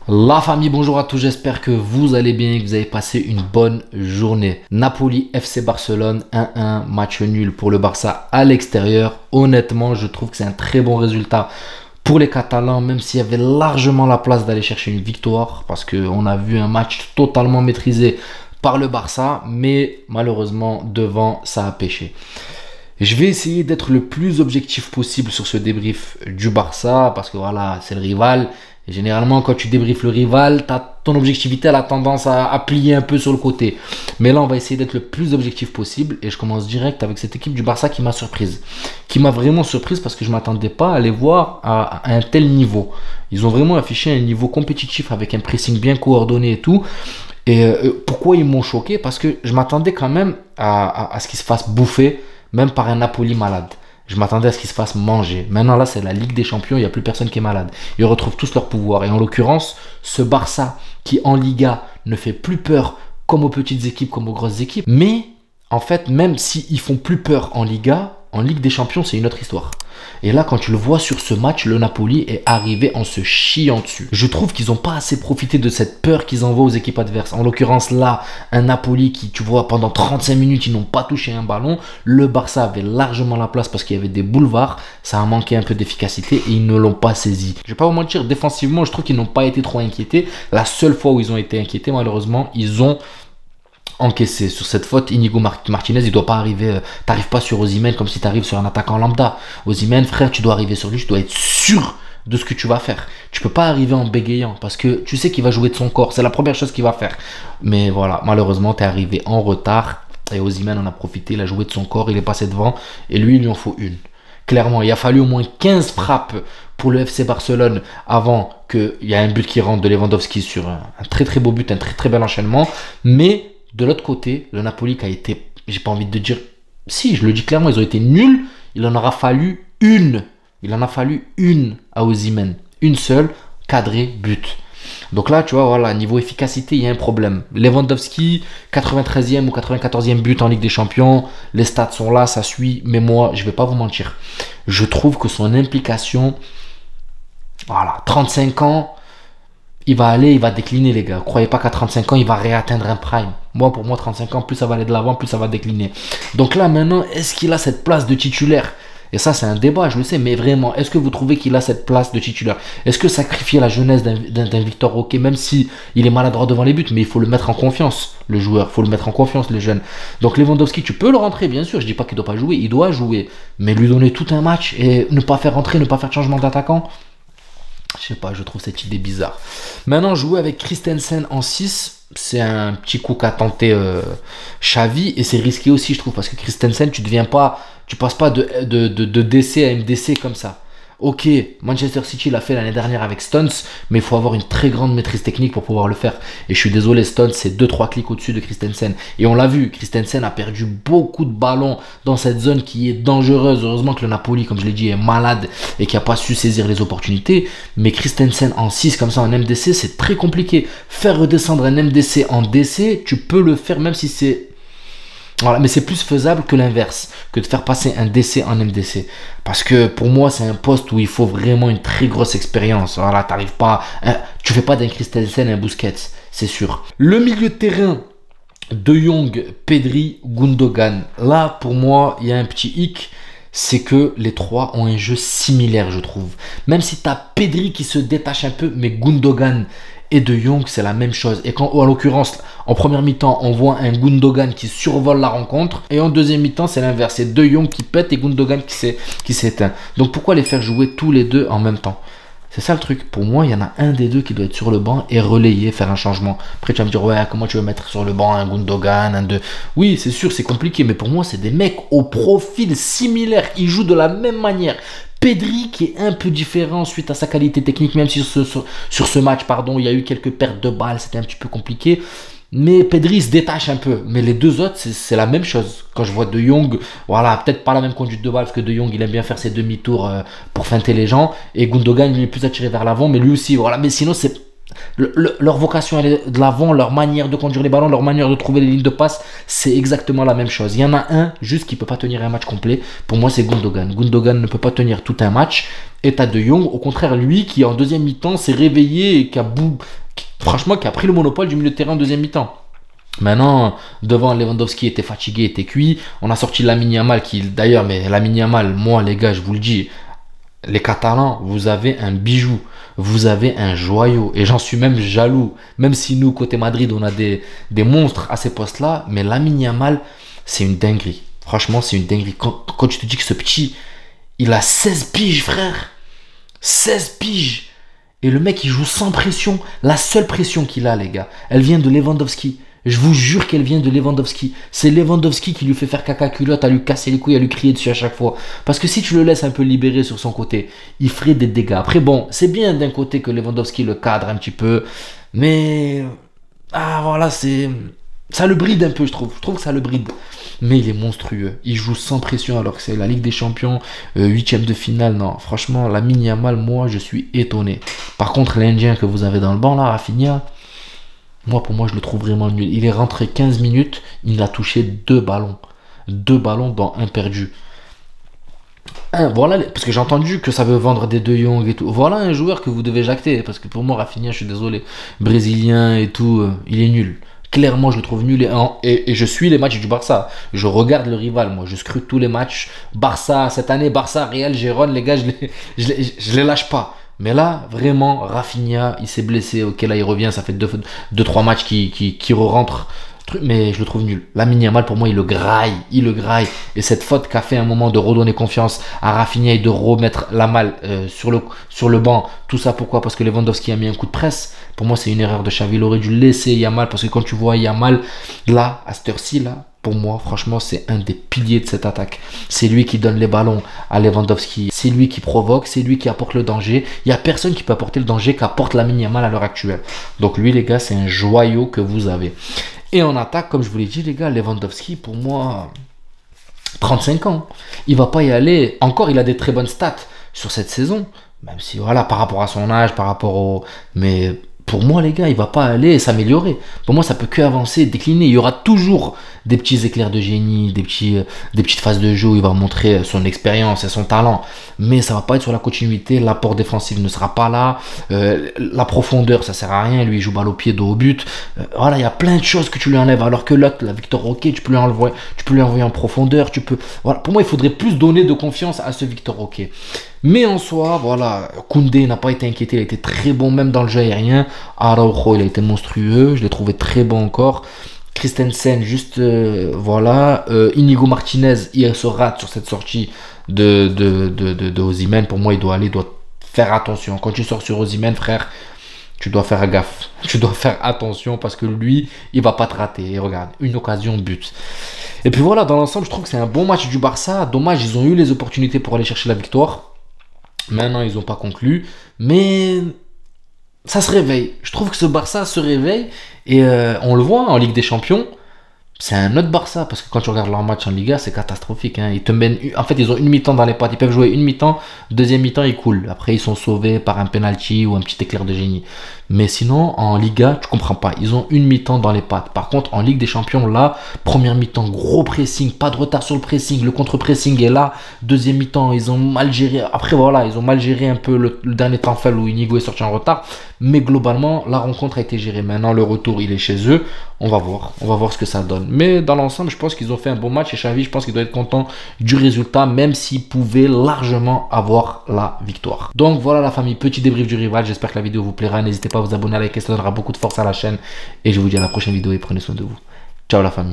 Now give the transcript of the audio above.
La famille, bonjour à tous, j'espère que vous allez bien et que vous avez passé une bonne journée. Napoli FC Barcelone 1-1, match nul pour le Barça à l'extérieur. Honnêtement, je trouve que c'est un très bon résultat pour les Catalans, même s'il y avait largement la place d'aller chercher une victoire, parce qu'on a vu un match totalement maîtrisé par le Barça, mais malheureusement, devant, ça a pêché. Je vais essayer d'être le plus objectif possible sur ce débrief du Barça, parce que voilà, c'est le rival. Et généralement, quand tu débriefes le rival, ton objectivité elle a tendance à plier un peu sur le côté. Mais là, on va essayer d'être le plus objectif possible. Et je commence direct avec cette équipe du Barça qui m'a surprise. Qui m'a vraiment surprise parce que je ne m'attendais pas à les voir à un tel niveau. Ils ont vraiment affiché un niveau compétitif avec un pressing bien coordonné et tout. Et pourquoi ils m'ont choqué? Parce que je m'attendais quand même à ce qu'ils se fassent bouffer, même par un Napoli malade. Je m'attendais à ce qu'ils se fassent manger. Maintenant, là, c'est la Ligue des Champions. Il n'y a plus personne qui est malade. Ils retrouvent tous leur pouvoir. Et en l'occurrence, ce Barça qui, en Liga, ne fait plus peur comme aux petites équipes, comme aux grosses équipes. Mais, en fait, même s'ils font plus peur en Liga, en Ligue des Champions, c'est une autre histoire. Et là, quand tu le vois sur ce match, le Napoli est arrivé en se chiant dessus. Je trouve qu'ils n'ont pas assez profité de cette peur qu'ils envoient aux équipes adverses. En l'occurrence, là, un Napoli qui, tu vois, pendant 35 minutes, ils n'ont pas touché un ballon. Le Barça avait largement la place parce qu'il y avait des boulevards. Ça a manqué un peu d'efficacité et ils ne l'ont pas saisi. Je ne vais pas vous mentir, défensivement, je trouve qu'ils n'ont pas été trop inquiétés. La seule fois où ils ont été inquiétés, malheureusement, ils ont encaissé sur cette faute. Inigo Martinez, il doit pas arriver, t'arrives pas sur Osimhen comme si tu arrives sur un attaquant lambda. Osimhen, frère, tu dois arriver sur lui, tu dois être sûr de ce que tu vas faire. Tu peux pas arriver en bégayant parce que tu sais qu'il va jouer de son corps, c'est la première chose qu'il va faire. Mais voilà, malheureusement, tu es arrivé en retard et Osimhen en a profité, il a joué de son corps, il est passé devant et lui, il lui en faut une. Clairement, il a fallu au moins 15 frappes pour le FC Barcelone avant qu'il y ait un but qui rentre de Lewandowski sur un très très beau but, un très très bel enchaînement. Mais de l'autre côté, le Napoli qui a été, j'ai pas envie de dire, si, je le dis clairement, ils ont été nuls. Il en aura fallu une. Il en a fallu une à Osimhen. Une seule, cadré, but. Donc là, tu vois, voilà, niveau efficacité, il y a un problème. Lewandowski, 93e ou 94e but en Ligue des Champions. Les stats sont là, ça suit. Mais moi, je vais pas vous mentir. Je trouve que son implication, voilà, 35 ans, il va aller, il va décliner, les gars. Croyez pas qu'à 35 ans, il va réatteindre un prime. Moi, pour moi, 35 ans, plus ça va aller de l'avant, plus ça va décliner. Donc là, maintenant, est-ce qu'il a cette place de titulaire? Et ça, c'est un débat, je le sais, mais vraiment, est-ce que vous trouvez qu'il a cette place de titulaire? Est-ce que sacrifier la jeunesse d'un Victor Roque, même si il est maladroit devant les buts, mais il faut le mettre en confiance, le joueur, il faut le mettre en confiance, le jeune. Donc Lewandowski, tu peux le rentrer, bien sûr, je dis pas qu'il doit pas jouer, il doit jouer, mais lui donner tout un match et ne pas faire rentrer, ne pas faire de changement d'attaquant, je sais pas, je trouve cette idée bizarre. Maintenant, jouer avec Christensen en 6, c'est un petit coup qu'a tenté Xavi et c'est risqué aussi, je trouve, parce que Christensen, tu passes pas de DC à MDC comme ça. Ok, Manchester City l'a fait l'année dernière avec Stones, mais il faut avoir une très grande maîtrise technique pour pouvoir le faire. Et je suis désolé, Stones, c'est 2-3 clics au-dessus de Christensen. Et on l'a vu, Christensen a perdu beaucoup de ballons dans cette zone qui est dangereuse. Heureusement que le Napoli, comme je l'ai dit, est malade et qui n'a pas su saisir les opportunités. Mais Christensen en 6 comme ça en MDC, c'est très compliqué. Faire redescendre un MDC en DC, tu peux le faire même si c'est... Voilà, mais c'est plus faisable que l'inverse, que de faire passer un DC en MDC. Parce que pour moi, c'est un poste où il faut vraiment une très grosse expérience. Voilà, t'arrives pas, tu fais pas d'un Christensen un Busquets, c'est sûr. Le milieu de terrain, De Jong, Pedri, Gundogan. Là, pour moi, il y a un petit hic. C'est que les trois ont un jeu similaire, je trouve. Même si tu as Pedri qui se détache un peu, mais Gundogan et De Jong, c'est la même chose. Et quand, en l'occurrence, en première mi-temps, on voit un Gundogan qui survole la rencontre. Et en deuxième mi-temps, c'est l'inverse. C'est De Jong qui pète et Gundogan qui s'éteint. Donc pourquoi les faire jouer tous les deux en même temps? C'est ça le truc. Pour moi, il y en a un des deux qui doit être sur le banc et relayer, faire un changement. Après, tu vas me dire, ouais, comment tu veux mettre sur le banc un Gundogan, un deux. Oui, c'est sûr, c'est compliqué. Mais pour moi, c'est des mecs au profil similaire. Ils jouent de la même manière. Pedri qui est un peu différent suite à sa qualité technique, même si sur ce match, pardon, il y a eu quelques pertes de balles, c'était un petit peu compliqué. Mais Pedri se détache un peu. Mais les deux autres, c'est la même chose. Quand je vois De Jong, voilà, peut-être pas la même conduite de balle, parce que De Jong, il aime bien faire ses demi-tours pour feinter les gens. Et Gundogan, il est plus attiré vers l'avant, mais lui aussi, voilà. Mais sinon, Leur vocation, elle est de l'avant, leur manière de conduire les ballons, leur manière de trouver les lignes de passe, c'est exactement la même chose. Il y en a un juste qui ne peut pas tenir un match complet. Pour moi, c'est Gundogan. Gundogan ne peut pas tenir tout un match. Et t'as De Jong, au contraire, lui qui en deuxième mi-temps s'est réveillé et franchement, qui a pris le monopole du milieu de terrain en deuxième mi-temps. Maintenant, devant Lewandowski était fatigué, était cuit. On a sorti Lamine Yamal qui, d'ailleurs, mais Lamine Yamal, moi les gars, je vous le dis, les Catalans, vous avez un bijou, vous avez un joyau. Et j'en suis même jaloux. Même si nous, côté Madrid, on a des monstres à ces postes-là. Mais Lamine Yamal, c'est une dinguerie. Franchement, c'est une dinguerie. Quand tu te dis que ce petit, il a 16 piges, frère. 16 piges. Et le mec, il joue sans pression. La seule pression qu'il a, les gars, elle vient de Lewandowski. Je vous jure qu'elle vient de Lewandowski. C'est Lewandowski qui lui fait faire caca culotte, à lui casser les couilles, à lui crier dessus à chaque fois. Parce que si tu le laisses un peu libéré sur son côté, il ferait des dégâts. Après, bon, c'est bien d'un côté que Lewandowski le cadre un petit peu. Mais... ah, voilà, c'est... ça le bride un peu, je trouve. Je trouve que ça le bride. Mais il est monstrueux. Il joue sans pression alors que c'est la Ligue des Champions, 8e de finale. Non, franchement, Lamine Yamal, moi, je suis étonné. Par contre, l'Indien que vous avez dans le banc, là, Rafinha... pour moi, je le trouve vraiment nul. Il est rentré 15 minutes, il a touché 2 ballons. 2 ballons dans un perdu. Voilà, parce que j'ai entendu que ça veut vendre des De Jong et tout. Voilà un joueur que vous devez jacter. Parce que pour moi, Rafinha, je suis désolé, brésilien et tout, il est nul. Clairement, je le trouve nul. Et je suis les matchs du Barça. Je regarde le rival, moi. Je scrute tous les matchs. Barça, cette année, Barça, Real, Gérone, les gars, je les lâche pas. Mais là, vraiment, Rafinha, il s'est blessé. Ok, là, il revient. Ça fait 2-3 matchs qui re-rentre. Mais je le trouve nul. Lamine Yamal, pour moi, il le graille. Il le graille. Et cette faute qu'a fait un moment de redonner confiance à Rafinha et de remettre la malle sur le banc. Tout ça, pourquoi? Parce que Lewandowski a mis un coup de presse. Pour moi, c'est une erreur de Xavi. Il aurait dû laisser Yamal. Parce que quand tu vois Yamal, là, à cette heure-ci, là, pour moi, franchement, c'est un des piliers de cette attaque. C'est lui qui donne les ballons à Lewandowski. C'est lui qui provoque, c'est lui qui apporte le danger. Il n'y a personne qui peut apporter le danger qu'apporte Lamine Yamal à l'heure actuelle. Donc lui, les gars, c'est un joyau que vous avez. Et en attaque, comme je vous l'ai dit, les gars, Lewandowski, pour moi, 35 ans. Il va pas y aller. Encore, il a des très bonnes stats sur cette saison. Même si, voilà, par rapport à son âge, par rapport au... mais... pour moi, les gars, il va pas aller s'améliorer. Pour moi, ça peut que avancer, décliner. Il y aura toujours des petits éclairs de génie, des petites phases de jeu où il va montrer son expérience et son talent. Mais ça va pas être sur la continuité. L'apport défensif ne sera pas là. La profondeur, ça sert à rien. Lui, il joue balle au pied, dos au but. Voilà, il y a plein de choses que tu lui enlèves. Alors que l'autre, la Victor Roquet, tu peux lui envoyer en profondeur. Voilà. Pour moi, il faudrait plus donner de confiance à ce Victor Roquet. Mais en soi, voilà, Koundé n'a pas été inquiété, il a été très bon même dans le jeu aérien. Araujo, il a été monstrueux, je l'ai trouvé très bon encore. Christensen, juste, voilà. Inigo Martinez, il se rate sur cette sortie de Osimhen. Pour moi, il doit faire attention. Quand tu sors sur Osimhen, frère, tu dois faire gaffe. Tu dois faire attention parce que lui, il va pas te rater. Et regarde, une occasion, but. Et puis voilà, dans l'ensemble, je trouve que c'est un bon match du Barça. Dommage, ils ont eu les opportunités pour aller chercher la victoire. Maintenant, ils n'ont pas conclu. Mais ça se réveille. Je trouve que ce Barça se réveille. Et on le voit en Ligue des Champions. C'est un autre Barça. Parce que quand tu regardes leur match en Liga, c'est catastrophique. Hein. Ils te mènent... En fait, ils ont une mi-temps dans les pattes. Ils peuvent jouer une mi-temps. Deuxième mi-temps, ils coulent. Après, ils sont sauvés par un penalty ou un petit éclair de génie. Mais sinon, en Liga, tu comprends pas. Ils ont une mi-temps dans les pattes. Par contre, en Ligue des Champions, là, première mi-temps, gros pressing, pas de retard sur le pressing. Le contre-pressing est là. Deuxième mi-temps, ils ont mal géré. Après, voilà, ils ont mal géré un peu le dernier temps faible où Inigo est sorti en retard. Mais globalement, la rencontre a été gérée. Maintenant, le retour, il est chez eux. On va voir. On va voir ce que ça donne. Mais dans l'ensemble, je pense qu'ils ont fait un bon match. Et Xavi, je pense qu'il doit être content du résultat, même s'il pouvait largement avoir la victoire. Donc voilà la famille, petit débrief du rival. J'espère que la vidéo vous plaira. N'hésitez pas à vous abonner, à liker, ça donnera beaucoup de force à la chaîne. Et je vous dis à la prochaine vidéo et prenez soin de vous. Ciao la famille.